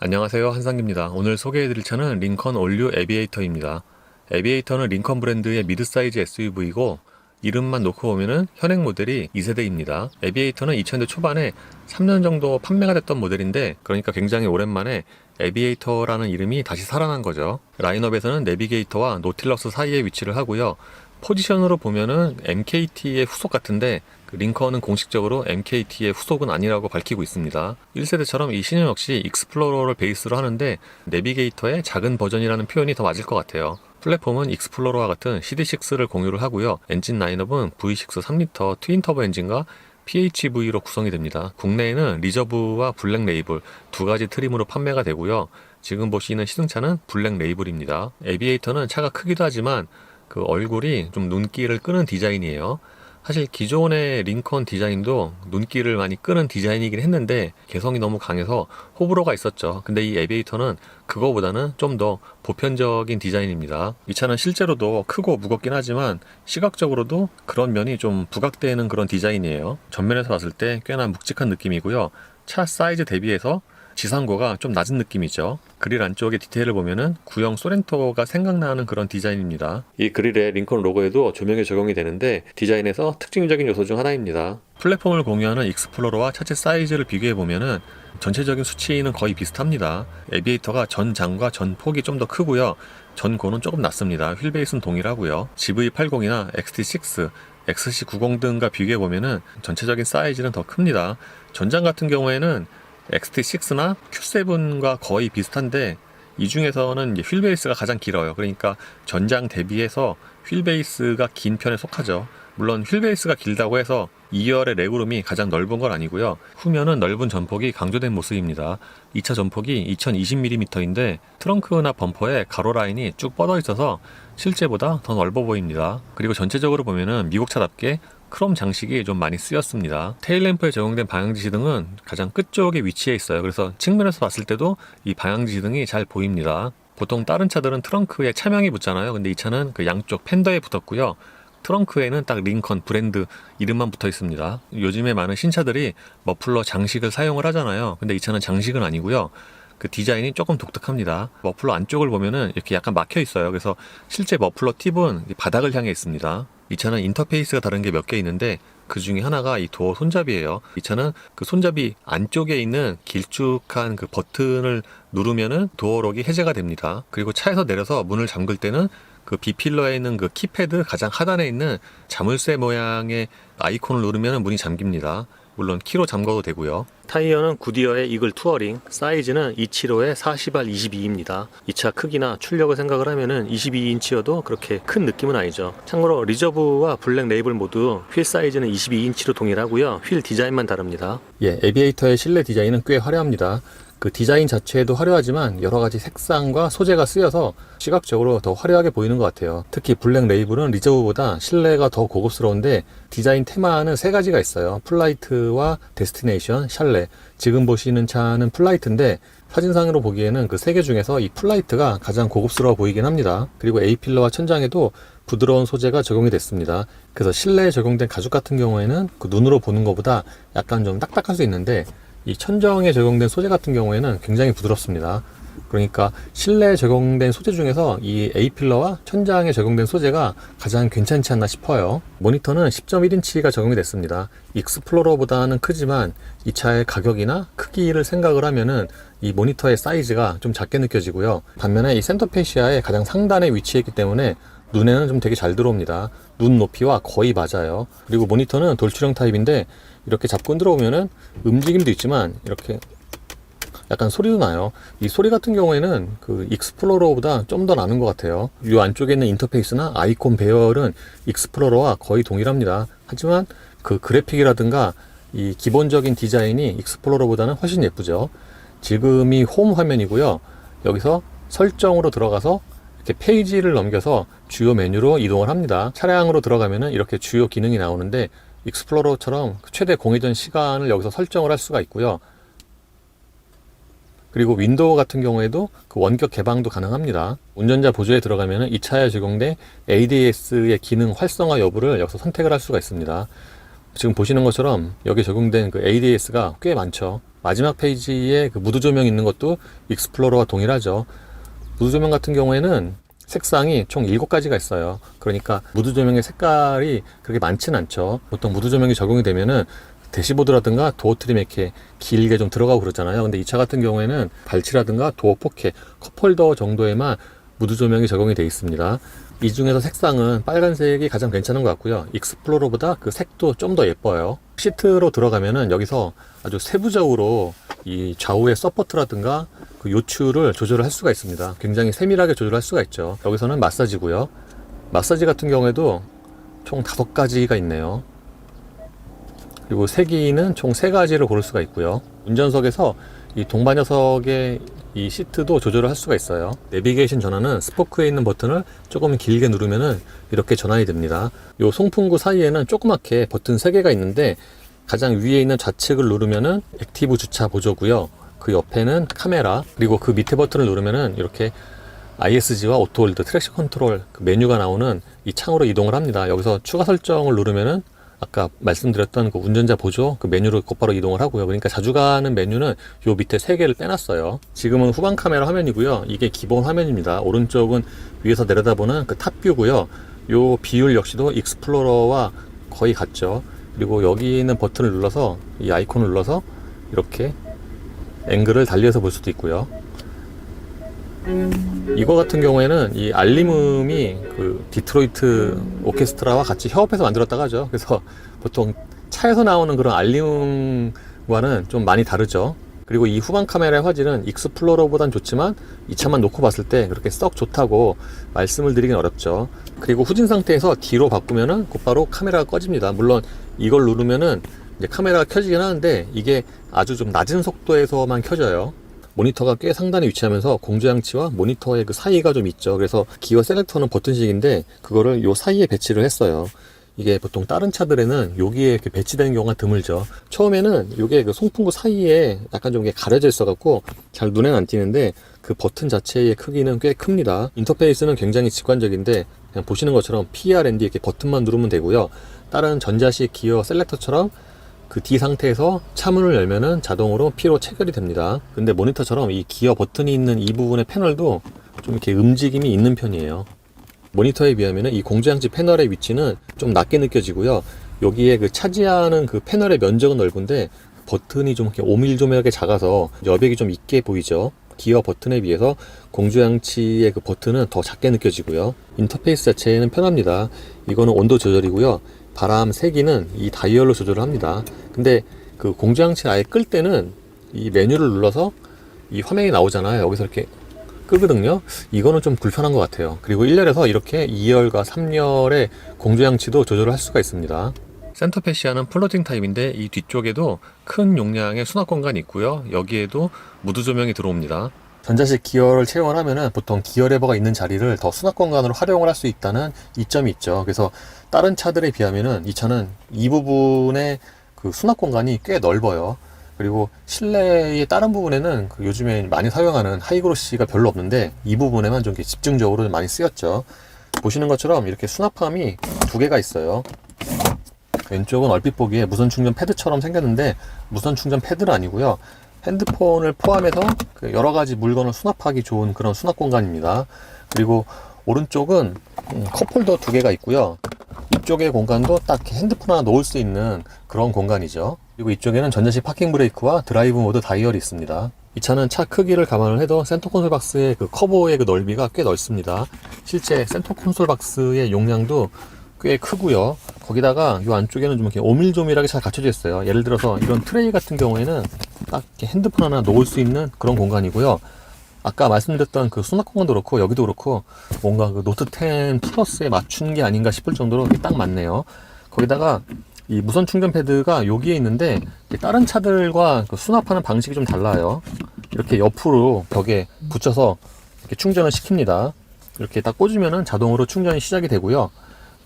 안녕하세요, 한상기입니다. 오늘 소개해드릴 차는 링컨 올류 에비에이터입니다. 에비에이터는 링컨 브랜드의 미드사이즈 SUV이고 이름만 놓고 보면은 현행 모델이 2세대입니다. 에비에이터는 2000대 초반에 3년 정도 판매가 됐던 모델인데, 그러니까 굉장히 오랜만에 에비에이터라는 이름이 다시 살아난 거죠. 라인업에서는 내비게이터와 노틸러스 사이에 위치를 하고요. 포지션으로 보면은 MKT의 후속 같은데, 링컨은 공식적으로 MKT의 후속은 아니라고 밝히고 있습니다. 1세대처럼 이 신형 역시 익스플로러를 베이스로 하는데 내비게이터의 작은 버전이라는 표현이 더 맞을 것 같아요. 플랫폼은 익스플로러와 같은 CD6를 공유를 하고요. 엔진 라인업은 V6 3리터 트윈터보 엔진과 PHEV로 구성이 됩니다. 국내에는 리저브와 블랙 레이블 두 가지 트림으로 판매가 되고요. 지금 보시는 시승차는 블랙 레이블입니다. 에비에이터는 차가 크기도 하지만 그 얼굴이 좀 눈길을 끄는 디자인이에요. 사실 기존의 링컨 디자인도 눈길을 많이 끄는 디자인이긴 했는데 개성이 너무 강해서 호불호가 있었죠. 근데 이 에비에이터는 그거보다는 좀 더 보편적인 디자인입니다. 이 차는 실제로도 크고 무겁긴 하지만 시각적으로도 그런 면이 좀 부각되는 그런 디자인이에요. 전면에서 봤을 때 꽤나 묵직한 느낌이고요. 차 사이즈 대비해서 지상고가 좀 낮은 느낌이죠. 그릴 안쪽의 디테일을 보면은 구형 소렌토가 생각나는 그런 디자인입니다. 이 그릴에 링컨 로고에도 조명이 적용이 되는데 디자인에서 특징적인 요소 중 하나입니다. 플랫폼을 공유하는 익스플로러와 차체 사이즈를 비교해 보면은 전체적인 수치는 거의 비슷합니다. 에비에이터가 전장과 전폭이 좀 더 크고요. 전고는 조금 낮습니다. 휠베이스는 동일하고요. GV80이나 XT6, XC90 등과 비교해 보면은 전체적인 사이즈는 더 큽니다. 전장 같은 경우에는 XT6나 Q7과 거의 비슷한데 이 중에서는 이제 휠베이스가 가장 길어요. 그러니까 전장 대비해서 휠베이스가 긴 편에 속하죠. 물론 휠베이스가 길다고 해서 2열의 레그룸이 가장 넓은 건 아니고요. 후면은 넓은 전폭이 강조된 모습입니다. 2차 전폭이 2020mm인데 트렁크나 범퍼에 가로 라인이 쭉 뻗어 있어서 실제보다 더 넓어 보입니다. 그리고 전체적으로 보면은 미국차답게 크롬 장식이 좀 많이 쓰였습니다. 테일램프에 적용된 방향지시등은 가장 끝쪽에 위치해 있어요. 그래서 측면에서 봤을 때도 이 방향지시등이 잘 보입니다. 보통 다른 차들은 트렁크에 차명이 붙잖아요. 근데 이 차는 그 양쪽 팬더에 붙었고요. 트렁크에는 딱 링컨 브랜드 이름만 붙어 있습니다. 요즘에 많은 신차들이 머플러 장식을 사용을 하잖아요. 근데 이 차는 장식은 아니고요. 그 디자인이 조금 독특합니다. 머플러 안쪽을 보면은 이렇게 약간 막혀 있어요. 그래서 실제 머플러 팁은 바닥을 향해 있습니다. 이 차는 인터페이스가 다른 게 몇 개 있는데 그 중에 하나가 이 도어 손잡이에요. 이 차는 그 손잡이 안쪽에 있는 길쭉한 그 버튼을 누르면은 도어록이 해제가 됩니다. 그리고 차에서 내려서 문을 잠글 때는 그 B필러에 있는 그 키패드 가장 하단에 있는 자물쇠 모양의 아이콘을 누르면 문이 잠깁니다. 물론 키로 잠궈도 되고요. 타이어는 구디어의 이글 투어링, 사이즈는 275에 40R 22입니다. 이 차 크기나 출력을 생각을 하면은 22인치여도 그렇게 큰 느낌은 아니죠. 참고로 리저브와 블랙 레이블 모두 휠 사이즈는 22인치로 동일하고요. 휠 디자인만 다릅니다. 에비에이터의 실내 디자인은 꽤 화려합니다. 그 디자인 자체도 화려하지만 여러 가지 색상과 소재가 쓰여서 시각적으로 더 화려하게 보이는 것 같아요. 특히 블랙 레이블은 리저브보다 실내가 더 고급스러운데 디자인 테마는 세 가지가 있어요. 플라이트와 데스티네이션, 샬레. 지금 보시는 차는 플라이트인데 사진상으로 보기에는 그 세 개 중에서 이 플라이트가 가장 고급스러워 보이긴 합니다. 그리고 A필러와 천장에도 부드러운 소재가 적용이 됐습니다. 그래서 실내에 적용된 가죽 같은 경우에는 그 눈으로 보는 것보다 약간 좀 딱딱할 수 있는데 이 천정에 적용된 소재 같은 경우에는 굉장히 부드럽습니다. 그러니까 실내에 적용된 소재 중에서 이 A필러와 천장에 적용된 소재가 가장 괜찮지 않나 싶어요. 모니터는 10.1인치가 적용이 됐습니다. 익스플로러보다는 크지만 이 차의 가격이나 크기를 생각을 하면은 이 모니터의 사이즈가 좀 작게 느껴지고요. 반면에 이 센터페시아의 가장 상단에 위치했기 때문에 눈에는 좀 되게 잘 들어옵니다. 눈 높이와 거의 맞아요. 그리고 모니터는 돌출형 타입인데 이렇게 잡고 들어오면은 움직임도 있지만 이렇게 약간 소리도 나요. 이 소리 같은 경우에는 그 익스플로러보다 좀 더 나는 것 같아요. 이 안쪽에 있는 인터페이스나 아이콘 배열은 익스플로러와 거의 동일합니다. 하지만 그 그래픽이라든가 이 기본적인 디자인이 익스플로러보다는 훨씬 예쁘죠. 지금이 홈 화면이고요. 여기서 설정으로 들어가서 이렇게 페이지를 넘겨서 주요 메뉴로 이동을 합니다. 차량으로 들어가면은 이렇게 주요 기능이 나오는데 익스플로러처럼 최대 공회전 시간을 여기서 설정을 할 수가 있고요. 그리고 윈도우 같은 경우에도 그 원격 개방도 가능합니다. 운전자 보조에 들어가면 이 차에 적용된 ADS의 기능 활성화 여부를 여기서 선택을 할 수가 있습니다. 지금 보시는 것처럼 여기 적용된 그 ADS가 꽤 많죠. 마지막 페이지에 그 무드 조명 있는 것도 익스플로러와 동일하죠. 무드 조명 같은 경우에는 색상이 총 7가지가 있어요. 그러니까 무드 조명의 색깔이 그렇게 많지는 않죠. 보통 무드 조명이 적용이 되면은 대시보드라든가 도어 트림에 이렇게 길게 좀 들어가고 그러잖아요. 근데 이 차 같은 경우에는 발치라든가 도어 포켓, 컵홀더 정도에만 무드 조명이 적용이 되어 있습니다. 이 중에서 색상은 빨간색이 가장 괜찮은 것 같고요. 익스플로러보다 그 색도 좀 더 예뻐요. 시트로 들어가면은 여기서 아주 세부적으로 이 좌우의 서포트라든가 그 요추를 조절을 할 수가 있습니다. 굉장히 세밀하게 조절할 수가 있죠. 여기서는 마사지고요. 마사지 같은 경우에도 총 5가지가 있네요. 그리고 세기는 총 3가지를 고를 수가 있고요. 운전석에서 이 동반 녀석의 이 시트도 조절을 할 수가 있어요. 내비게이션 전환은 스포크에 있는 버튼을 조금 길게 누르면은 이렇게 전환이 됩니다. 요 송풍구 사이에는 조그맣게 버튼 3개가 있는데 가장 위에 있는 좌측을 누르면은 액티브 주차 보조고요. 그 옆에는 카메라, 그리고 그 밑에 버튼을 누르면은 이렇게 ISG와 오토홀드, 트랙션 컨트롤 그 메뉴가 나오는 이 창으로 이동을 합니다. 여기서 추가 설정을 누르면은 아까 말씀드렸던 그 운전자 보조 그 메뉴로 곧바로 이동을 하고요. 그러니까 자주 가는 메뉴는 요 밑에 3개를 빼놨어요. 지금은 후방 카메라 화면이고요. 이게 기본 화면입니다. 오른쪽은 위에서 내려다보는 그 탑뷰고요. 요 비율 역시도 익스플로러와 거의 같죠. 그리고 여기 있는 버튼을 눌러서 이 아이콘을 눌러서 이렇게 앵글을 달리해서 볼 수도 있고요. 이거 같은 경우에는 이 알림음이 그 디트로이트 오케스트라와 같이 협업해서 만들었다고 하죠. 그래서 보통 차에서 나오는 그런 알림음과는 좀 많이 다르죠. 그리고 이 후방 카메라의 화질은 익스플로러보단 좋지만 이 차만 놓고 봤을 때 그렇게 썩 좋다고 말씀을 드리긴 어렵죠. 그리고 후진 상태에서 뒤로 바꾸면은 곧바로 카메라가 꺼집니다. 물론 이걸 누르면은 이제 카메라가 켜지긴 하는데 이게 아주 좀 낮은 속도에서만 켜져요. 모니터가 꽤 상단에 위치하면서 공조장치와 모니터의 그 사이가 좀 있죠. 그래서 기어 셀렉터는 버튼식인데 그거를 요 사이에 배치를 했어요. 이게 보통 다른 차들에는 여기에 이렇게 배치되는 경우가 드물죠. 처음에는 이게 그 송풍구 사이에 약간 좀 가려져 있어 갖고 잘 눈에는 안 띄는데 그 버튼 자체의 크기는 꽤 큽니다. 인터페이스는 굉장히 직관적인데 그냥 보시는 것처럼 PRND 이렇게 버튼만 누르면 되고요. 다른 전자식 기어 셀렉터처럼 그 D 상태에서 차문을 열면은 자동으로 P로 체결이 됩니다. 근데 모니터처럼 이 기어 버튼이 있는 이 부분의 패널도 좀 이렇게 움직임이 있는 편이에요. 모니터에 비하면은 이 공조장치 패널의 위치는 좀 낮게 느껴지고요. 여기에 그 차지하는 그 패널의 면적은 넓은데 버튼이 좀 이렇게 오밀조밀하게 작아서 여백이 좀 있게 보이죠. 기어 버튼에 비해서 공조장치의 그 버튼은 더 작게 느껴지고요. 인터페이스 자체는 편합니다. 이거는 온도 조절이고요. 바람 세기는 이 다이얼로 조절을 합니다. 근데 그 공조장치 아예 끌 때는 이 메뉴를 눌러서 이 화면이 나오잖아요. 여기서 이렇게 끄거든요. 이거는 좀 불편한 것 같아요. 그리고 1열에서 이렇게 2열과 3열의 공조장치도 조절을 할 수가 있습니다. 센터 패시아는 플로팅 타입인데 이 뒤쪽에도 큰 용량의 수납 공간이 있고요. 여기에도 무드 조명이 들어옵니다. 전자식 기어를 채용을 하면은 보통 기어 레버가 있는 자리를 더 수납 공간으로 활용을 할 수 있다는 이점이 있죠. 그래서 다른 차들에 비하면은 이 차는 이 부분의 그 수납 공간이 꽤 넓어요. 그리고 실내의 다른 부분에는 그 요즘에 많이 사용하는 하이그로시가 별로 없는데 이 부분에만 좀 이렇게 집중적으로 많이 쓰였죠. 보시는 것처럼 이렇게 수납함이 2개가 있어요. 왼쪽은 얼핏 보기에 무선 충전 패드처럼 생겼는데 무선 충전 패드는 아니고요. 핸드폰을 포함해서 여러 가지 물건을 수납하기 좋은 그런 수납 공간입니다. 그리고 오른쪽은 컵홀더 2개가 있고요. 이쪽의 공간도 딱 핸드폰 하나 놓을 수 있는 그런 공간이죠. 그리고 이쪽에는 전자식 파킹 브레이크와 드라이브 모드 다이얼이 있습니다. 이 차는 차 크기를 감안을 해도 센터 콘솔 박스의 그 커버의 그 넓이가 꽤 넓습니다. 실제 센터 콘솔 박스의 용량도 꽤 크고요. 거기다가 이 안쪽에는 좀 이렇게 오밀조밀하게 잘 갖춰져 있어요. 예를 들어서 이런 트레이 같은 경우에는 딱 이렇게 핸드폰 하나 놓을 수 있는 그런 공간이고요. 아까 말씀드렸던 그 수납 공간도 그렇고 여기도 그렇고 뭔가 그 노트 10 플러스에 맞춘 게 아닌가 싶을 정도로 딱 맞네요. 거기다가 이 무선 충전 패드가 여기에 있는데 다른 차들과 그 수납하는 방식이 좀 달라요. 이렇게 옆으로 벽에 붙여서 이렇게 충전을 시킵니다. 이렇게 딱 꽂으면은 자동으로 충전이 시작이 되고요.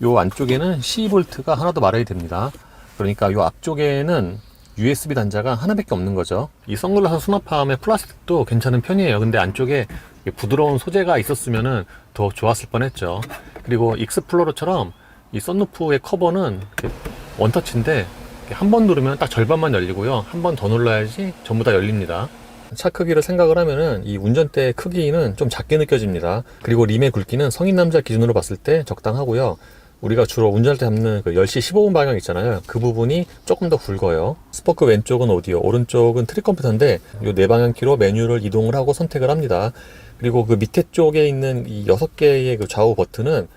요 안쪽에는 12V가 하나 더 마련이 됩니다. 그러니까 요 앞쪽에는 USB 단자가 하나밖에 없는 거죠. 이 선글라스 수납함의 플라스틱도 괜찮은 편이에요. 근데 안쪽에 부드러운 소재가 있었으면은 더 좋았을 뻔했죠. 그리고 익스플로러처럼 이 썬루프의 커버는 원터치인데 한 번 누르면 딱 절반만 열리고요. 한 번 더 눌러야지 전부 다 열립니다. 차 크기를 생각을 하면은 이 운전대 크기는 좀 작게 느껴집니다. 그리고 림의 굵기는 성인 남자 기준으로 봤을 때 적당하고요. 우리가 주로 운전할 때 잡는 그 10시 15분 방향 있잖아요. 그 부분이 조금 더 굵어요. 스포크 왼쪽은 오디오, 오른쪽은 트릭 컴퓨터인데 이 네 방향키로 메뉴를 이동을 하고 선택을 합니다. 그리고 그 밑에 쪽에 있는 이 6개의 그 좌우 버튼은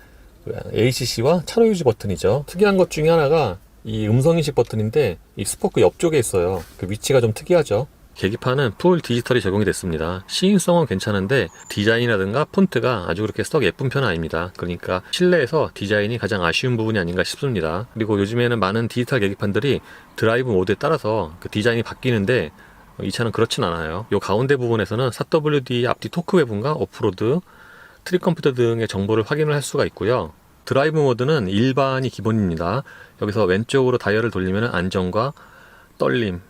ACC와 차로 유지 버튼이죠. 특이한 것 중에 하나가 이 음성인식 버튼인데 이 스포크 옆쪽에 있어요. 그 위치가 좀 특이하죠. 계기판은 풀 디지털이 적용이 됐습니다. 시인성은 괜찮은데 디자인이라든가 폰트가 아주 그렇게 썩 예쁜 편은 아닙니다. 그러니까 실내에서 디자인이 가장 아쉬운 부분이 아닌가 싶습니다. 그리고 요즘에는 많은 디지털 계기판들이 드라이브 모드에 따라서 그 디자인이 바뀌는데 이 차는 그렇진 않아요. 이 가운데 부분에서는 4WD 앞뒤 토크 배분과 오프로드, 트릭 컴퓨터 등의 정보를 확인을 할 수가 있고요. 드라이브 모드는 일반이 기본입니다. 여기서 왼쪽으로 다이얼을 돌리면 안정과 떨림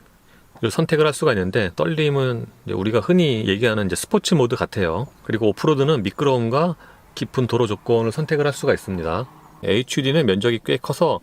선택을 할 수가 있는데, 떨림은 우리가 흔히 얘기하는 이제 스포츠 모드 같아요. 그리고 오프로드는 미끄러움과 깊은 도로 조건을 선택을 할 수가 있습니다. HUD는 면적이 꽤 커서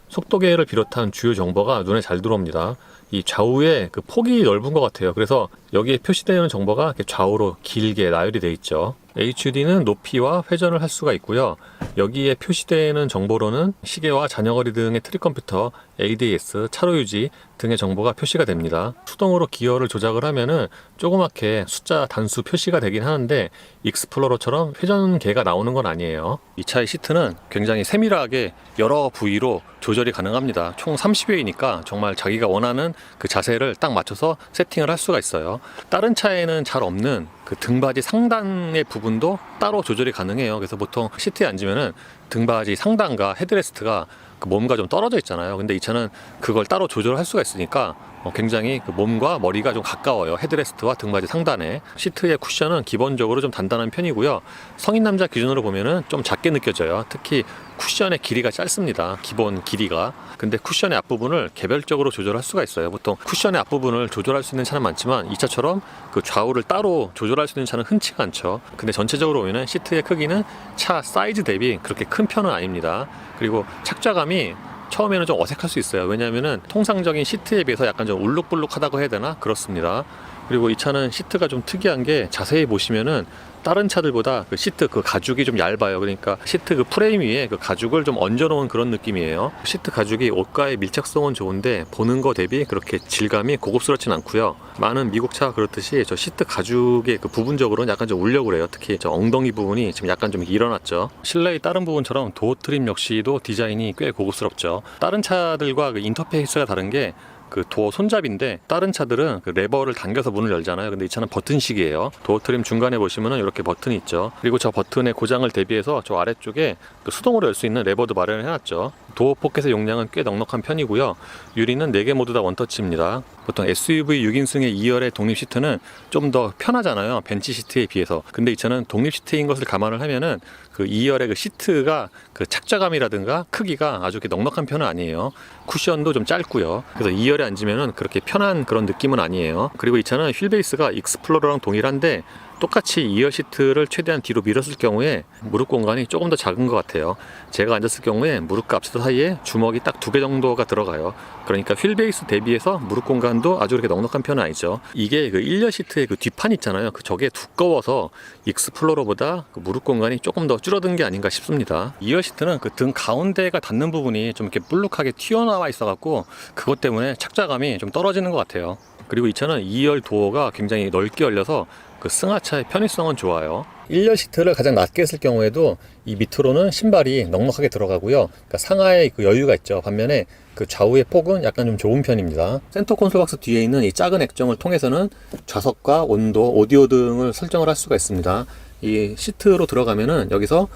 속도계를 비롯한 주요 정보가 눈에 잘 들어옵니다. 이 좌우에 그 폭이 넓은 것 같아요. 그래서 여기에 표시되는 정보가 이렇게 좌우로 길게 나열이 되어 있죠. HUD는 높이와 회전을 할 수가 있고요. 여기에 표시되는 정보로는 시계와 자녀거리 등의 트릭 컴퓨터, ADS, 차로 유지 등의 정보가 표시가 됩니다. 수동으로 기어를 조작을 하면은 조그맣게 숫자 단수 표시가 되긴 하는데 익스플로러처럼 회전계가 나오는 건 아니에요. 이 차의 시트는 굉장히 세밀하게 여러 부위로 조절이 가능합니다. 총 30회이니까 정말 자기가 원하는 그 자세를 딱 맞춰서 세팅을 할 수가 있어요. 다른 차에는 잘 없는 그 등받이 상단의 부분도 따로 조절이 가능해요. 그래서 보통 시트에 앉으면은 등받이 상단과 헤드레스트가 그 몸과 좀 떨어져 있잖아요. 근데 이 차는 그걸 따로 조절할 수가 있으니까 굉장히 그 몸과 머리가 좀 가까워요. 헤드레스트와 등받이 상단에. 시트의 쿠션은 기본적으로 좀 단단한 편이고요. 성인 남자 기준으로 보면은 좀 작게 느껴져요. 특히 쿠션의 길이가 짧습니다. 기본 길이가. 근데 쿠션의 앞부분을 개별적으로 조절할 수가 있어요. 보통 쿠션의 앞부분을 조절할 수 있는 차는 많지만 이 차처럼 그 좌우를 따로 조절할 수 있는 차는 흔치가 않죠. 근데 전체적으로 보면은 시트의 크기는 차 사이즈 대비 그렇게 큰 편은 아닙니다. 그리고 착좌감이 처음에는 좀 어색할 수 있어요. 왜냐하면은 통상적인 시트에 비해서 약간 좀 울룩불룩하다고 해야 되나? 그렇습니다. 그리고 이 차는 시트가 좀 특이한 게 자세히 보시면은 다른 차들보다 그 시트 그 가죽이 좀 얇아요. 그러니까 시트 그 프레임 위에 그 가죽을 좀 얹어 놓은 그런 느낌이에요. 시트 가죽이 옷과의 밀착성은 좋은데 보는 거 대비 그렇게 질감이 고급스럽진 않고요. 많은 미국 차 그렇듯이 저 시트 가죽의 그 부분적으로는 약간 좀 울려고 그래요. 특히 저 엉덩이 부분이 지금 약간 좀 일어났죠. 실내의 다른 부분처럼 도어 트림 역시도 디자인이 꽤 고급스럽죠. 다른 차들과 그 인터페이스가 다른 게 그 도어 손잡이인데, 다른 차들은 그 레버를 당겨서 문을 열잖아요. 근데 이 차는 버튼식이에요. 도어 트림 중간에 보시면은 이렇게 버튼이 있죠. 그리고 저 버튼의 고장을 대비해서 저 아래쪽에 그 수동으로 열 수 있는 레버도 마련을 해놨죠. 도어 포켓의 용량은 꽤 넉넉한 편이고요. 유리는 4개 모두 다 원터치입니다. 보통 SUV 6인승의 2열의 독립 시트는 좀 더 편하잖아요. 벤치 시트에 비해서. 근데 이 차는 독립 시트인 것을 감안을 하면은 그 2열의 그 시트가 그 착좌감이라든가 크기가 아주 이렇게 넉넉한 편은 아니에요. 쿠션도 좀 짧고요. 그래서 2열에 앉으면은 그렇게 편한 그런 느낌은 아니에요. 그리고 이 차는 휠베이스가 익스플로러랑 동일한데 똑같이 2열 시트를 최대한 뒤로 밀었을 경우에 무릎 공간이 조금 더 작은 것 같아요. 제가 앉았을 경우에 무릎과 앞치도 사이에 주먹이 딱 2개 정도가 들어가요. 그러니까 휠베이스 대비해서 무릎 공간도 아주 그렇게 넉넉한 편은 아니죠. 이게 그 1열 시트의 그 뒷판 있잖아요. 그 저게 두꺼워서 익스플로러보다 그 무릎 공간이 조금 더 줄어든 게 아닌가 싶습니다. 2열 시트는 그 등 가운데가 닿는 부분이 좀 이렇게 볼록하게 튀어나와 있어갖고 그것 때문에 착좌감이 좀 떨어지는 것 같아요. 그리고 이 차는 2열 도어가 굉장히 넓게 열려서 그 승하차의 편의성은 좋아요. 1열 시트를 가장 낮게 했을 경우에도 이 밑으로는 신발이 넉넉하게 들어가고요. 그러니까 상하에 그 여유가 있죠. 반면에 그 좌우의 폭은 약간 좀 좁은 편입니다. 센터 콘솔 박스 뒤에 있는 이 작은 액정을 통해서는 좌석과 온도, 오디오 등을 설정을 할 수가 있습니다. 이 시트로 들어가면은 여기서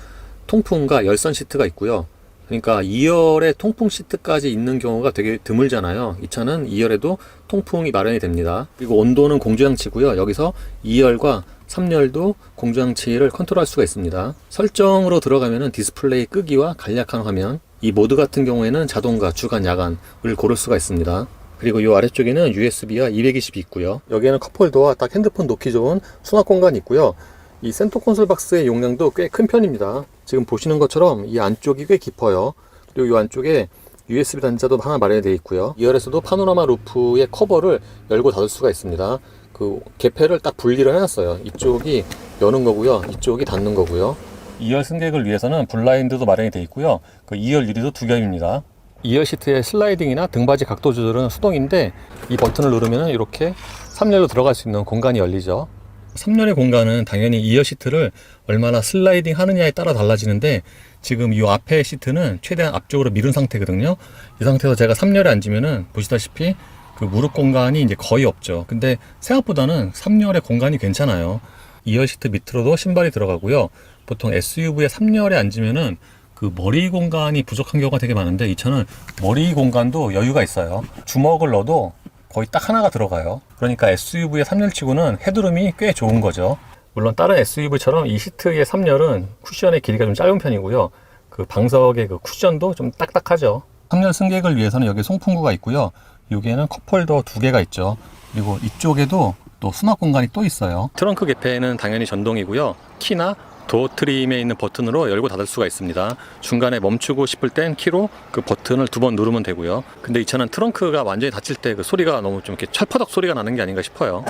통풍과 열선 시트가 있고요. 그러니까 2열에 통풍 시트까지 있는 경우가 되게 드물잖아요. 이 차는 2열에도 통풍이 마련이 됩니다. 그리고 온도는 공조장치고요. 여기서 2열과 3열도 공조장치를 컨트롤할 수가 있습니다. 설정으로 들어가면은 디스플레이 끄기와 간략한 화면, 이 모드 같은 경우에는 자동과 주간, 야간을 고를 수가 있습니다. 그리고 이 아래쪽에는 USB와 220이 있고요. 여기에는 컵홀더와 딱 핸드폰 놓기 좋은 수납 공간이 있고요. 이 센터 콘솔 박스의 용량도 꽤 큰 편입니다. 지금 보시는 것처럼 이 안쪽이 꽤 깊어요. 그리고 이 안쪽에 USB 단자도 하나 마련이 되어 있고요. 2열에서도 파노라마 루프의 커버를 열고 닫을 수가 있습니다. 그 개폐를 딱 분리를 해놨어요. 이쪽이 여는 거고요, 이쪽이 닫는 거고요. 2열 승객을 위해서는 블라인드도 마련이 되어 있고요. 그 2열 유리도 두 겹입니다. 2열 시트의 슬라이딩이나 등받이 각도 조절은 수동인데, 이 버튼을 누르면 이렇게 3열로 들어갈 수 있는 공간이 열리죠. 3열의 공간은 당연히 2열 시트를 얼마나 슬라이딩 하느냐에 따라 달라지는데, 지금 이 앞에 시트는 최대한 앞쪽으로 미룬 상태거든요. 이 상태에서 제가 3열에 앉으면은 보시다시피 그 무릎 공간이 이제 거의 없죠. 근데 생각보다는 3열의 공간이 괜찮아요. 2열 시트 밑으로도 신발이 들어가고요. 보통 SUV의 3열에 앉으면은 그 머리 공간이 부족한 경우가 되게 많은데, 이 차는 머리 공간도 여유가 있어요. 주먹을 넣어도 거의 딱 하나가 들어가요. 그러니까 SUV의 3열 치고는 헤드룸이 꽤 좋은 거죠. 물론 다른 SUV처럼 이 시트의 3열은 쿠션의 길이가 좀 짧은 편이고요. 그 방석의 그 쿠션도 좀 딱딱하죠. 3열 승객을 위해서는 여기 송풍구가 있고요. 여기에는 컵홀더 2개가 있죠. 그리고 이쪽에도 또 수납 공간이 또 있어요. 트렁크 개폐는 당연히 전동이고요. 키나 도어 트림에 있는 버튼으로 열고 닫을 수가 있습니다. 중간에 멈추고 싶을 땐 키로 그 버튼을 2번 누르면 되고요. 근데 이 차는 트렁크가 완전히 닫힐 때 그 소리가 너무 좀 이렇게 철퍼덕 소리가 나는 게 아닌가 싶어요.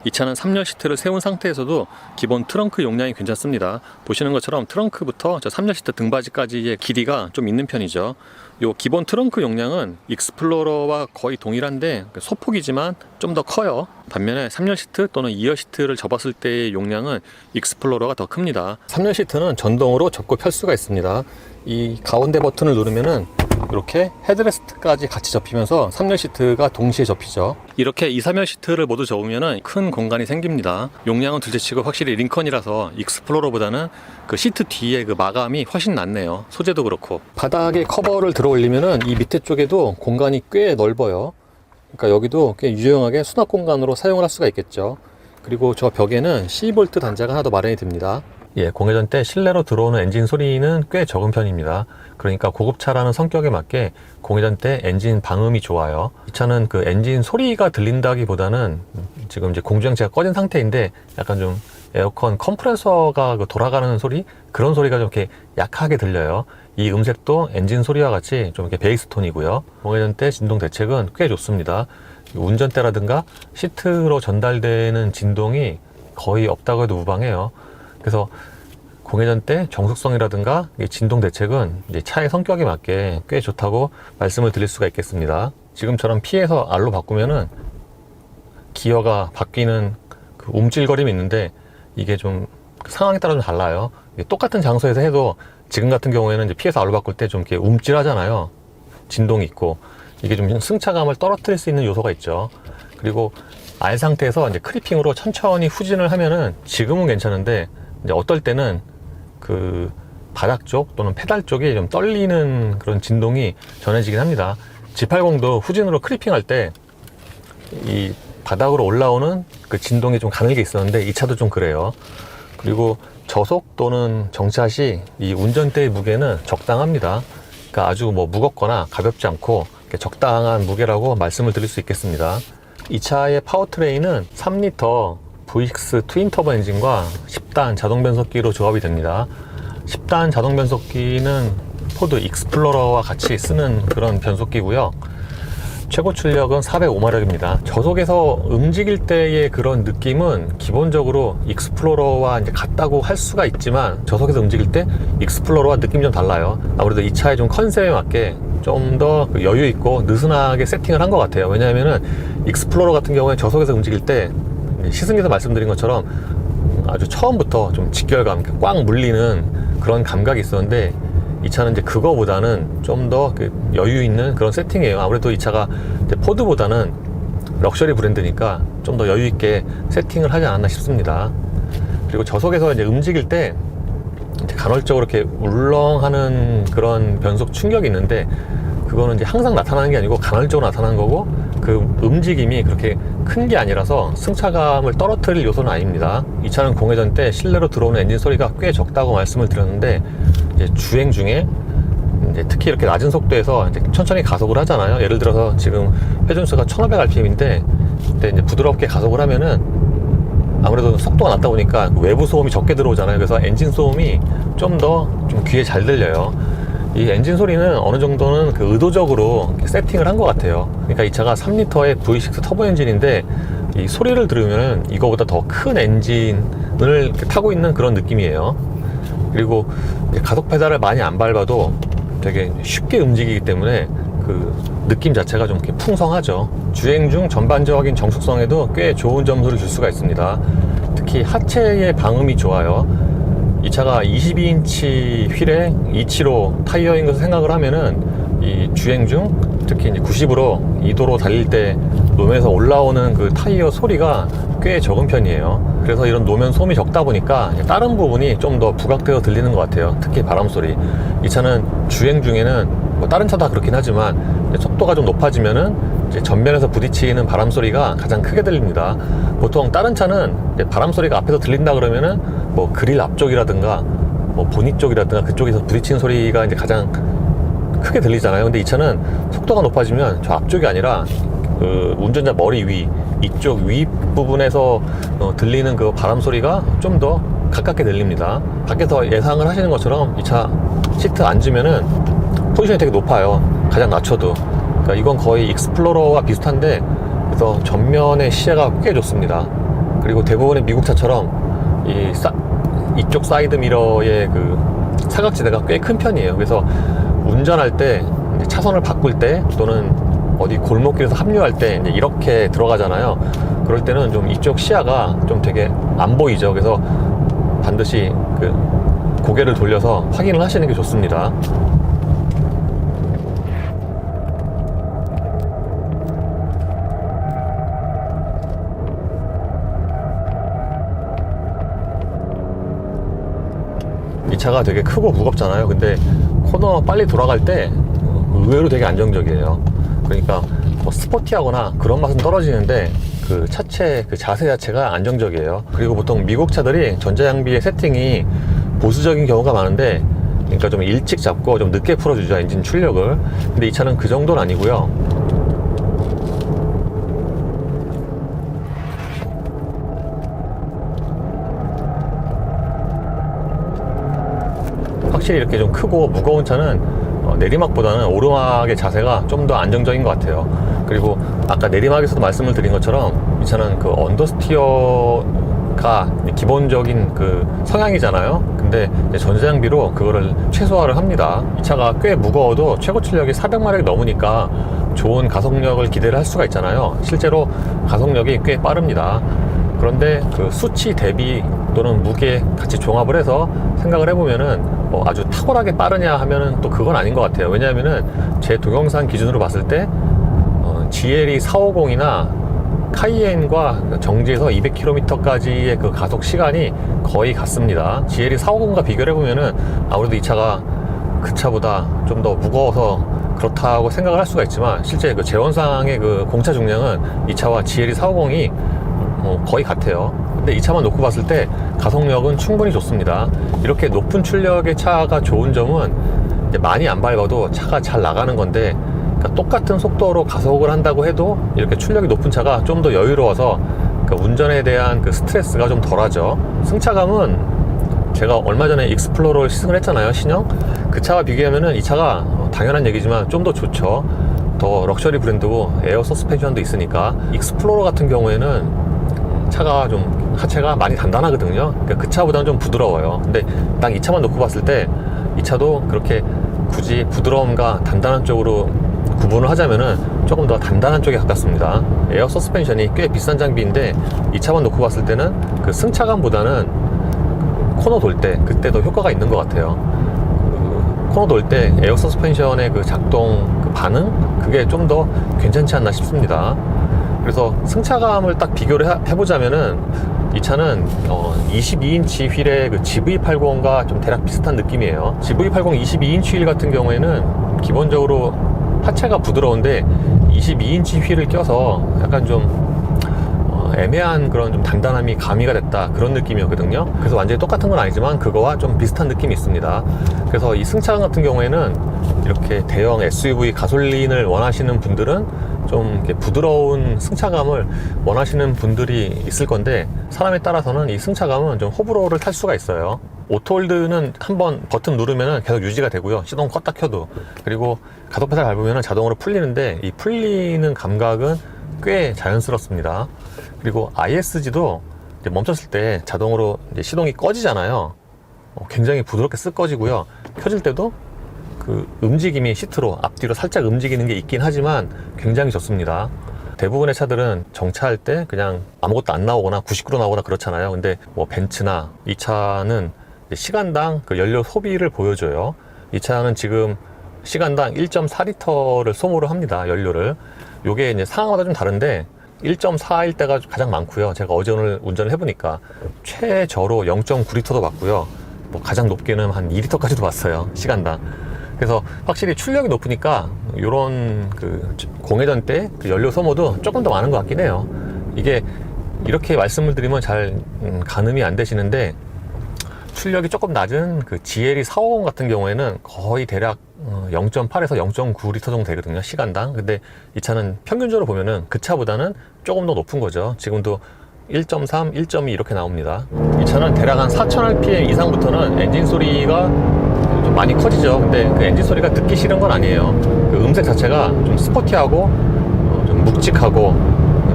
이 차는 3열 시트를 세운 상태에서도 기본 트렁크 용량이 괜찮습니다. 보시는 것처럼 트렁크부터 저 3열 시트 등받이까지의 길이가 좀 있는 편이죠. 요 기본 트렁크 용량은 익스플로러와 거의 동일한데 소폭이지만 좀 더 커요. 반면에 3열 시트 또는 2열 시트를 접었을 때의 용량은 익스플로러가 더 큽니다. 3열 시트는 전동으로 접고 펼 수가 있습니다. 이 가운데 버튼을 누르면은 이렇게 헤드레스트까지 같이 접히면서 3열 시트가 동시에 접히죠. 이렇게 2, 3열 시트를 모두 접으면 큰 공간이 생깁니다. 용량은 둘째치고 확실히 링컨이라서 익스플로러보다는 그 시트 뒤에 그 마감이 훨씬 낫네요. 소재도 그렇고. 바닥에 커버를 들어 올리면은 이 밑에 쪽에도 공간이 꽤 넓어요. 그러니까 여기도 꽤 유용하게 수납 공간으로 사용을 할 수가 있겠죠. 그리고 저 벽에는 C-볼트 단자가 하나 더 마련이 됩니다. 예, 공회전 때 실내로 들어오는 엔진 소리는 꽤 적은 편입니다. 그러니까 고급차라는 성격에 맞게 공회전 때 엔진 방음이 좋아요. 이 차는 그 엔진 소리가 들린다기보다는 지금 이제 공조장치가 꺼진 상태인데 약간 좀 에어컨 컴프레서가 그 돌아가는 소리? 그런 소리가 좀 이렇게 약하게 들려요. 이 음색도 엔진 소리와 같이 좀 이렇게 베이스 톤이고요. 공회전 때 진동 대책은 꽤 좋습니다. 운전대라든가 시트로 전달되는 진동이 거의 없다고 해도 무방해요. 그래서 공회전 때 정숙성이라든가 진동 대책은 이제 차의 성격에 맞게 꽤 좋다고 말씀을 드릴 수가 있겠습니다. 지금처럼 P에서 R로 바꾸면은 기어가 바뀌는 그 움찔거림이 있는데, 이게 좀 상황에 따라 좀 달라요. 똑같은 장소에서 해도 지금 같은 경우에는 이제 P에서 R로 바꿀 때 좀 이렇게 움찔하잖아요. 진동이 있고 이게 좀 승차감을 떨어뜨릴 수 있는 요소가 있죠. 그리고 R 상태에서 이제 크리핑으로 천천히 후진을 하면은 지금은 괜찮은데, 이제 어떨 때는 그 바닥 쪽 또는 페달 쪽이 좀 떨리는 그런 진동이 전해지긴 합니다. G80도 후진으로 크리핑 할 때 이 바닥으로 올라오는 그 진동이 좀 가늘게 있었는데, 이 차도 좀 그래요. 그리고 저속 또는 정차 시 이 운전대의 무게는 적당합니다. 그러니까 아주 뭐 무겁거나 가볍지 않고 적당한 무게라고 말씀을 드릴 수 있겠습니다. 이 차의 파워트레인은 3리터 V6 트윈터보 엔진과 10단 자동 변속기로 조합이 됩니다. 10단 자동 변속기는 포드 익스플로러와 같이 쓰는 그런 변속기고요. 최고 출력은 405마력입니다. 저속에서 움직일 때의 그런 느낌은 기본적으로 익스플로러와 이제 같다고 할 수가 있지만, 저속에서 움직일 때 익스플로러와 느낌이 좀 달라요. 아무래도 이 차의 좀 컨셉에 맞게 좀 더 여유 있고 느슨하게 세팅을 한 것 같아요. 왜냐하면은 익스플로러 같은 경우에 저속에서 움직일 때 시승에서 말씀드린 것처럼 아주 처음부터 좀 직결감, 꽉 물리는 그런 감각이 있었는데, 이 차는 이제 그거보다는 좀 더 여유 있는 그런 세팅이에요. 아무래도 이 차가 이제 포드보다는 럭셔리 브랜드니까 좀 더 여유 있게 세팅을 하지 않았나 싶습니다. 그리고 저속에서 이제 움직일 때 이제 간헐적으로 이렇게 울렁하는 그런 변속 충격이 있는데, 그거는 이제 항상 나타나는 게 아니고 간헐적으로 나타나는 거고, 그 움직임이 그렇게 큰 게 아니라서 승차감을 떨어뜨릴 요소는 아닙니다. 이 차는 공회전 때 실내로 들어오는 엔진 소리가 꽤 적다고 말씀을 드렸는데, 이제 주행 중에 이제 특히 이렇게 낮은 속도에서 이제 천천히 가속을 하잖아요. 예를 들어서 지금 회전수가 1500rpm인데 그때 이제 부드럽게 가속을 하면은 아무래도 속도가 낮다 보니까 외부 소음이 적게 들어오잖아요. 그래서 엔진 소음이 좀 더 좀 귀에 잘 들려요. 이 엔진 소리는 어느 정도는 그 의도적으로 세팅을 한 것 같아요. 그러니까 이 차가 3리터의 V6 터보 엔진인데 이 소리를 들으면 이거보다 더 큰 엔진을 타고 있는 그런 느낌이에요. 그리고 가속 페달을 많이 안 밟아도 되게 쉽게 움직이기 때문에 그 느낌 자체가 좀 이렇게 풍성하죠. 주행 중 전반적인 정숙성에도 꽤 좋은 점수를 줄 수가 있습니다. 특히 하체의 방음이 좋아요. 이 차가 22인치 휠에 275 타이어인 것을 생각을 하면은 이 주행 중 특히 이제 90으로 2도로 달릴 때 노면에서 올라오는 그 타이어 소리가 꽤 적은 편이에요. 그래서 이런 노면 소음이 적다 보니까 다른 부분이 좀 더 부각되어 들리는 것 같아요. 특히 바람 소리. 이 차는 주행 중에는 뭐 다른 차도 다 그렇긴 하지만 속도가 좀 높아지면은 이제 전면에서 부딪히는 바람 소리가 가장 크게 들립니다. 보통 다른 차는 바람 소리가 앞에서 들린다 그러면은 뭐 그릴 앞쪽이라든가 뭐 보닛 쪽이라든가 그쪽에서 부딪히는 소리가 이제 가장 크게 들리잖아요. 근데 이 차는 속도가 높아지면 저 앞쪽이 아니라 그 운전자 머리 위 이쪽 위 부분에서 들리는 그 바람 소리가 좀 더 가깝게 들립니다. 밖에서 예상을 하시는 것처럼 이 차 시트 앉으면은 포지션이 되게 높아요. 가장 낮춰도. 그러니까 이건 거의 익스플로러와 비슷한데 그래서 전면의 시야가 꽤 좋습니다. 그리고 대부분의 미국 차처럼 이쪽 사이드 미러의 그 사각지대가 꽤 큰 편이에요. 그래서 운전할 때 차선을 바꿀 때 또는 어디 골목길에서 합류할 때 이제 이렇게 들어가잖아요. 그럴 때는 좀 이쪽 시야가 좀 되게 안 보이죠. 그래서 반드시 그 고개를 돌려서 확인을 하시는 게 좋습니다. 이 차가 되게 크고 무겁잖아요. 근데 코너 빨리 돌아갈 때 의외로 되게 안정적이에요. 그러니까 뭐 스포티하거나 그런 맛은 떨어지는데 그 차체 그 자세 자체가 안정적이에요. 그리고 보통 미국 차들이 전자장비의 세팅이 보수적인 경우가 많은데 그러니까 좀 일찍 잡고 좀 늦게 풀어주죠, 엔진 출력을. 근데 이 차는 그 정도는 아니고요. 확실히 이렇게 좀 크고 무거운 차는 내리막보다는 오르막의 자세가 좀 더 안정적인 것 같아요. 그리고 아까 내리막에서도 말씀을 드린 것처럼 이 차는 그 언더스티어가 기본적인 그 성향이잖아요. 근데 전자장비로 그거를 최소화를 합니다. 이 차가 꽤 무거워도 최고 출력이 400마력이 넘으니까 좋은 가속력을 기대를 할 수가 있잖아요. 실제로 가속력이 꽤 빠릅니다. 그런데 그 수치 대비 또는 무게 같이 종합을 해서 생각을 해보면은 아주 탁월하게 빠르냐 하면은 또 그건 아닌 것 같아요. 왜냐하면은 제 동영상 기준으로 봤을 때 GLE 450이나 카이엔과 정지에서 200km까지의 그 가속 시간이 거의 같습니다. GLE 450과 비교를 해보면은 아무래도 이 차가 그 차보다 좀 더 무거워서 그렇다고 생각을 할 수가 있지만 실제 그 제원상의 그 공차 중량은 이 차와 GLE 450이 거의 같아요. 근데 이 차만 놓고 봤을 때 가속력은 충분히 좋습니다. 이렇게 높은 출력의 차가 좋은 점은 이제 많이 안 밟아도 차가 잘 나가는 건데, 그러니까 똑같은 속도로 가속을 한다고 해도 이렇게 출력이 높은 차가 좀 더 여유로워서 그러니까 운전에 대한 그 스트레스가 좀 덜하죠. 승차감은 제가 얼마 전에 익스플로러를 시승을 했잖아요, 신형. 그 차와 비교하면은 이 차가 당연한 얘기지만 좀 더 좋죠. 더 럭셔리 브랜드고 에어 서스펜션도 있으니까. 익스플로러 같은 경우에는 차가 좀 하체가 많이 단단하거든요. 그러니까 그 차보다는 좀 부드러워요. 근데 딱 이 차만 놓고 봤을 때 이 차도 그렇게 굳이 부드러움과 단단한 쪽으로 구분을 하자면은 조금 더 단단한 쪽에 가깝습니다. 에어 서스펜션이 꽤 비싼 장비인데 이 차만 놓고 봤을 때는 그 승차감보다는 코너 돌 때 그때 더 효과가 있는 것 같아요. 그 코너 돌 때 에어 서스펜션의 그 작동 그 반응 그게 좀 더 괜찮지 않나 싶습니다. 그래서 승차감을 딱 비교를 해보자면은 이 차는 22인치 휠의 그 GV80과 좀 대략 비슷한 느낌이에요. GV80 22인치 휠 같은 경우에는 기본적으로 하체가 부드러운데 22인치 휠을 껴서 약간 좀 애매한 그런 좀 단단함이 가미가 됐다 그런 느낌이었거든요. 그래서 완전히 똑같은 건 아니지만 그거와 좀 비슷한 느낌이 있습니다. 그래서 이 승차감 같은 경우에는 이렇게 대형 SUV 가솔린을 원하시는 분들은 좀 이렇게 부드러운 승차감을 원하시는 분들이 있을 건데, 사람에 따라서는 이 승차감은 좀 호불호를 탈 수가 있어요. 오토홀드는 한번 버튼 누르면 계속 유지가 되고요. 시동 껐다 켜도. 그리고 가속 페달 밟으면 자동으로 풀리는데, 이 풀리는 감각은 꽤 자연스럽습니다. 그리고 ISG도 멈췄을 때 자동으로 이제 시동이 꺼지잖아요. 굉장히 부드럽게 쓱 꺼지고요. 켜질 때도 그 움직임이 시트로 앞뒤로 살짝 움직이는 게 있긴 하지만 굉장히 좋습니다. 대부분의 차들은 정차할 때 그냥 아무것도 안 나오거나 99로 나오거나 그렇잖아요. 근데 뭐 벤츠나 이 차는 시간당 그 연료 소비를 보여줘요. 이 차는 지금 시간당 1.4리터를 소모를 합니다. 연료를. 요게 이제 상황마다 좀 다른데 1.4일 때가 가장 많고요. 제가 어제 오늘 운전을 해보니까 최저로 0.9리터도 봤고요. 뭐 가장 높게는 한 2리터까지도 봤어요. 시간당. 그래서 확실히 출력이 높으니까 이런 그 공회전 때 그 연료 소모도 조금 더 많은 것 같긴 해요. 이게 이렇게 말씀을 드리면 잘 가늠이 안 되시는데, 출력이 조금 낮은 그 GLE 450 같은 경우에는 거의 대략 0.8에서 0.9리터 정도 되거든요, 시간당. 근데 이 차는 평균적으로 보면은 그 차보다는 조금 더 높은 거죠. 지금도 1.3, 1.2 이렇게 나옵니다. 이 차는 대략 한 4000rpm 이상부터는 엔진 소리가 좀 많이 커지죠. 근데 그 엔진 소리가 듣기 싫은 건 아니에요. 그 음색 자체가 좀 스포티하고 좀 묵직하고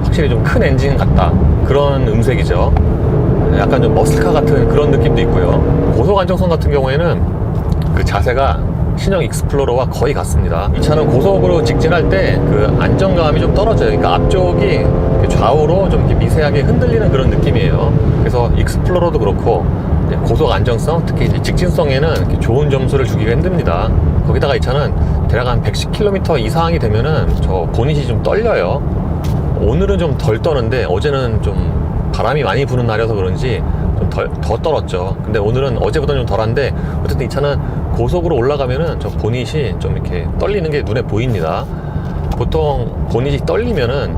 확실히 좀 큰 엔진 같다, 그런 음색이죠. 약간 좀 머슬카 같은 그런 느낌도 있고요. 고속 안정성 같은 경우에는 그 자세가 신형 익스플로러와 거의 같습니다. 이 차는 고속으로 직진할 때 그 안정감이 좀 떨어져요. 그러니까 앞쪽이 좌우로 좀 이렇게 미세하게 흔들리는 그런 느낌이에요. 그래서 익스플로러도 그렇고 고속 안정성, 특히 이제 직진성에는 좋은 점수를 주기가 힘듭니다. 거기다가 이 차는 대략 한 110km 이상이 되면은 저 보닛이 좀 떨려요. 오늘은 좀 덜 떠는데 어제는 좀 바람이 많이 부는 날이어서 그런지 좀 더 떨었죠. 근데 오늘은 어제보다는 좀 덜한데, 어쨌든 이 차는 고속으로 올라가면은 저 보닛이 좀 이렇게 떨리는 게 눈에 보입니다. 보통 보닛이 떨리면은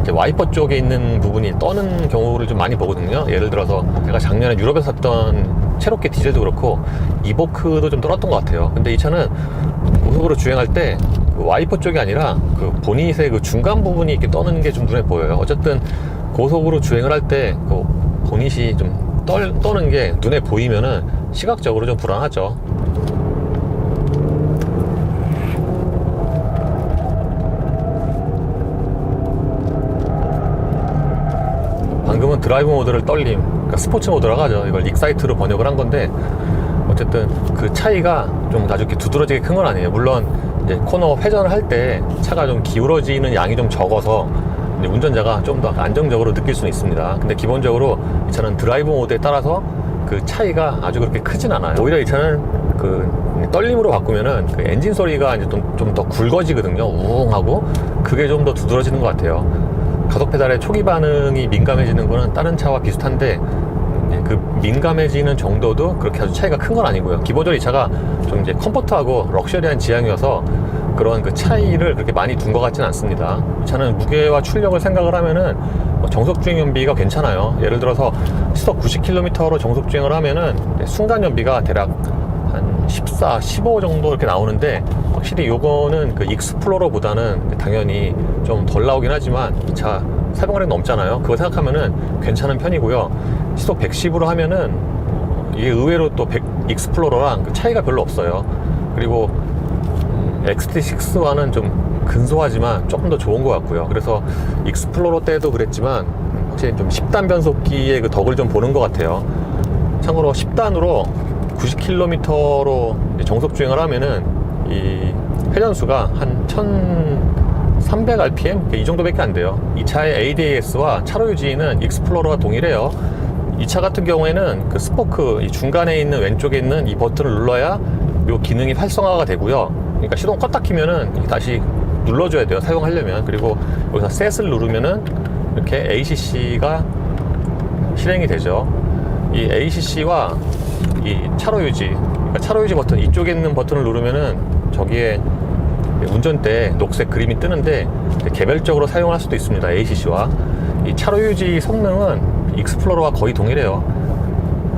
이제 와이퍼 쪽에 있는 부분이 떠는 경우를 좀 많이 보거든요. 예를 들어서 제가 작년에 유럽에서 샀던 체로키 디젤도 그렇고 이보크도 좀 떨었던 것 같아요. 근데 이 차는 고속으로 주행할 때 그 와이퍼 쪽이 아니라 그 보닛의 그 중간 부분이 이렇게 떠는 게 좀 눈에 보여요. 어쨌든 고속으로 주행을 할 때 그 보닛이 좀 떠는 게 눈에 보이면은 시각적으로 좀 불안하죠. 방금은 드라이브 모드를 떨림, 그러니까 스포츠 모드라고 하죠. 이걸 익사이트로 번역을 한 건데, 어쨌든 그 차이가 좀 아주 이렇게 두드러지게 큰 건 아니에요. 물론 이제 코너 회전을 할 때 차가 좀 기울어지는 양이 좀 적어서 이제 운전자가 좀 더 안정적으로 느낄 수는 있습니다. 근데 기본적으로 이 차는 드라이브 모드에 따라서 그 차이가 아주 그렇게 크진 않아요. 오히려 이 차는 그 떨림으로 바꾸면은 그 엔진 소리가 이제 좀 더 굵어지거든요. 우웅하고 그게 좀 더 두드러지는 것 같아요. 가속 페달의 초기 반응이 민감해지는 거는 다른 차와 비슷한데, 그 민감해지는 정도도 그렇게 아주 차이가 큰 건 아니고요. 기본적으로 이 차가 좀 이제 컴포트하고 럭셔리한 지향이어서 그런 그 차이를 그렇게 많이 둔 것 같지는 않습니다. 이 차는 무게와 출력을 생각을 하면은 정속 주행 연비가 괜찮아요. 예를 들어서 시속 90km로 정속 주행을 하면은 순간 연비가 대략 한 14, 15 정도 이렇게 나오는데, 확실히 요거는 그 익스플로러보다는 당연히 좀 덜 나오긴 하지만 이 차 사용거리가 넘잖아요. 그거 생각하면은 괜찮은 편이고요. 시속 110으로 하면은 이게 의외로 또 익스플로러랑 그 차이가 별로 없어요. 그리고 XT6와는 좀 근소하지만 조금 더 좋은 것 같고요. 그래서 익스플로러 때도 그랬지만 확실히 좀 10단 변속기의 그 덕을 좀 보는 것 같아요. 참고로 10단으로 90km로 정속 주행을 하면은 이 회전수가 한 1300rpm? 이 정도밖에 안 돼요. 이 차의 ADAS와 차로 유지는 익스플로러와 동일해요. 이 차 같은 경우에는 그 스포크 이 중간에 있는 왼쪽에 있는 이 버튼을 눌러야 이 기능이 활성화가 되고요. 그러니까 시동 껐다 키면은 다시 눌러줘야 돼요, 사용하려면. 그리고 여기서 셋을 누르면은 이렇게 ACC가 실행이 되죠. 이 ACC와 이 차로 유지, 그러니까 차로 유지 버튼 이쪽에 있는 버튼을 누르면은 저기에 운전대 녹색 그림이 뜨는데 개별적으로 사용할 수도 있습니다. ACC와 이 차로 유지 성능은 익스플로러와 거의 동일해요.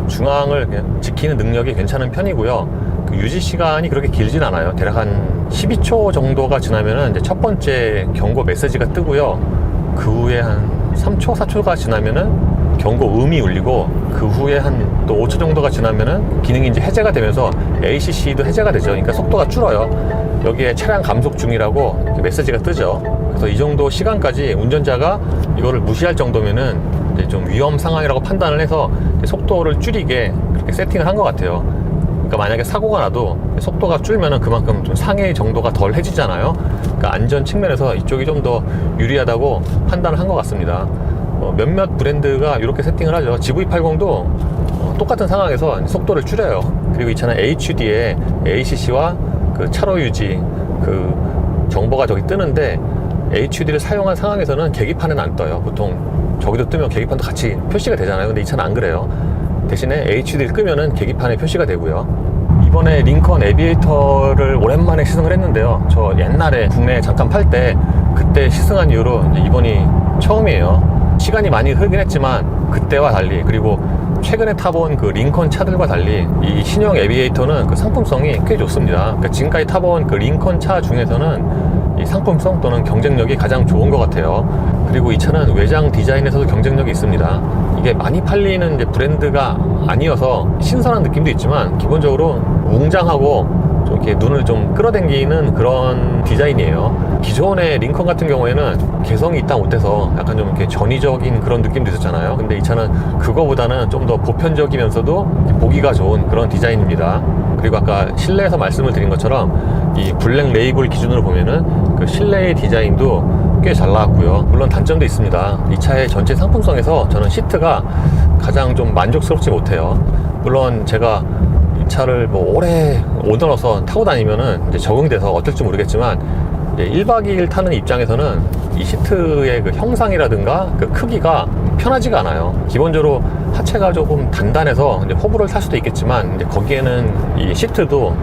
중앙을 그냥 지키는 능력이 괜찮은 편이고요. 그 유지 시간이 그렇게 길진 않아요. 대략 한 12초 정도가 지나면은 이제 첫 번째 경고 메시지가 뜨고요. 그 후에 한 3초, 4초가 지나면은 경고 음이 울리고, 그 후에 한 또 5초 정도가 지나면은 기능이 이제 해제가 되면서 ACC도 해제가 되죠. 그러니까 속도가 줄어요. 여기에 차량 감속 중이라고 이렇게 메시지가 뜨죠. 그래서 이 정도 시간까지 운전자가 이거를 무시할 정도면은 이제 좀 위험 상황이라고 판단을 해서 속도를 줄이게 그렇게 세팅을 한 것 같아요. 그러니까 만약에 사고가 나도 속도가 줄면은 그만큼 좀 상해 정도가 덜 해지잖아요. 그러니까 안전 측면에서 이쪽이 좀 더 유리하다고 판단을 한 것 같습니다. 몇몇 브랜드가 이렇게 세팅을 하죠. GV80도 똑같은 상황에서 속도를 줄여요. 그리고 이 차는 HUD에 ACC와 그 차로 유지 그 정보가 저기 뜨는데, HUD를 사용한 상황에서는 계기판은 안 떠요. 보통 저기도 뜨면 계기판도 같이 표시가 되잖아요. 근데 이 차는 안 그래요. 대신에 HUD를 끄면은 계기판에 표시가 되고요. 이번에 링컨 에비에이터를 오랜만에 시승을 했는데요. 저 옛날에 국내에 잠깐 팔 때 그때 시승한 이후로 이번이 처음이에요. 시간이 많이 흐르긴 했지만 그때와 달리, 그리고 최근에 타본 그 링컨 차들과 달리 이 신형 에비에이터는 그 상품성이 꽤 좋습니다. 그러니까 지금까지 타본 그 링컨 차 중에서는 이 상품성 또는 경쟁력이 가장 좋은 것 같아요. 그리고 이 차는 외장 디자인에서도 경쟁력이 있습니다. 이게 많이 팔리는 이제 브랜드가 아니어서 신선한 느낌도 있지만, 기본적으로 웅장하고 좀 이렇게 눈을 좀 끌어당기는 그런 디자인이에요. 기존의 링컨 같은 경우에는 개성이 있다 못해서 약간 좀 이렇게 전위적인 그런 느낌도 있었잖아요. 근데 이 차는 그거보다는 좀 더 보편적이면서도 보기가 좋은 그런 디자인입니다. 그리고 아까 실내에서 말씀을 드린 것처럼 이 블랙 레이블 기준으로 보면은 그 실내의 디자인도 꽤 잘 나왔고요. 물론 단점도 있습니다. 이 차의 전체 상품성에서 저는 시트가 가장 좀 만족스럽지 못해요. 물론 제가 이 차를 뭐 오래 오너로서 타고 다니면은 이제 적응돼서 어떨지 모르겠지만, 이제 1박 2일 타는 입장에서는 이 시트의 그 형상이라든가 그 크기가 편하지가 않아요. 기본적으로 하체가 조금 단단해서 이제 호불호를 탈 수도 있겠지만, 이제 거기에는 이 시트도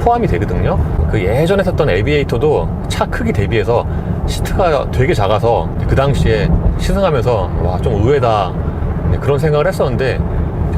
포함이 되거든요. 그 예전에 샀던 에비에이터도 차 크기 대비해서 시트가 되게 작아서 그 당시에 시승하면서 와, 좀 의외다 그런 생각을 했었는데,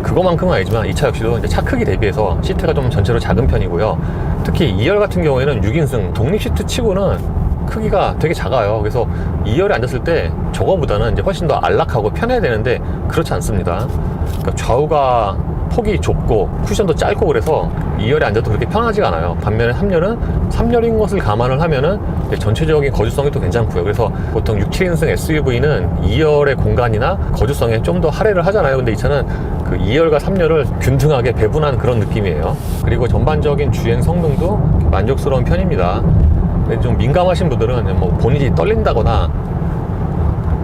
그거만큼은 아니지만 이 차 역시도 이제 차 크기 대비해서 시트가 좀 전체로 작은 편이고요. 특히 2열 같은 경우에는 6인승 독립 시트 치고는 크기가 되게 작아요. 그래서 2열에 앉았을 때 저거보다는 이제 훨씬 더 안락하고 편해야 되는데 그렇지 않습니다. 그러니까 좌우가 폭이 좁고 쿠션도 짧고 그래서 2열에 앉아도 그렇게 편하지가 않아요. 반면에 3열인 것을 감안을 하면은 전체적인 거주성이 또 괜찮고요. 그래서 보통 6, 7인승 SUV는 2열의 공간이나 거주성에 좀 더 할애를 하잖아요. 근데 이 차는 그 2열과 3열을 균등하게 배분한 그런 느낌이에요. 그리고 전반적인 주행 성능도 만족스러운 편입니다. 근데 좀 민감하신 분들은 뭐 본인이 떨린다거나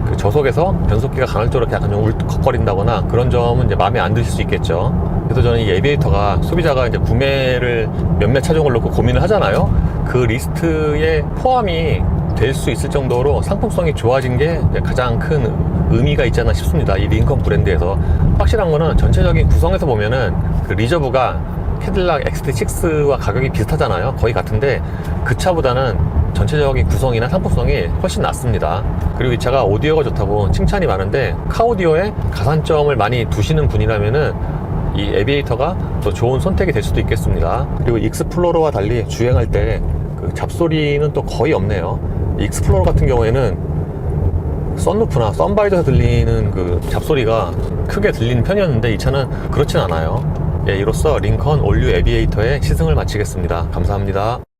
그 저속에서 변속기가 간헐적으로 약간 좀 울컥거린다거나 그런 점은 이제 마음에 안 드실 수 있겠죠. 그래서 저는 이 에비에이터가 소비자가 이제 구매를 몇몇 차종을 놓고 고민을 하잖아요. 그 리스트에 포함이 될 수 있을 정도로 상품성이 좋아진 게 가장 큰 의미가 있지 않나 싶습니다. 이 링컨 브랜드에서 확실한 거는 전체적인 구성에서 보면은 그 리저브가 캐딜락 XT6와 가격이 비슷하잖아요. 거의 같은데 그 차보다는 전체적인 구성이나 상품성이 훨씬 낫습니다. 그리고 이 차가 오디오가 좋다고 칭찬이 많은데, 카오디오에 가산점을 많이 두시는 분이라면은 이 에비에이터가 더 좋은 선택이 될 수도 있겠습니다. 그리고 익스플로러와 달리 주행할 때 그 잡소리는 또 거의 없네요. 익스플로러 같은 경우에는 썬루프나 썬바이저에서 들리는 그 잡소리가 크게 들리는 편이었는데 이 차는 그렇진 않아요. 예, 이로써 링컨 올류 에비에이터의 시승을 마치겠습니다. 감사합니다.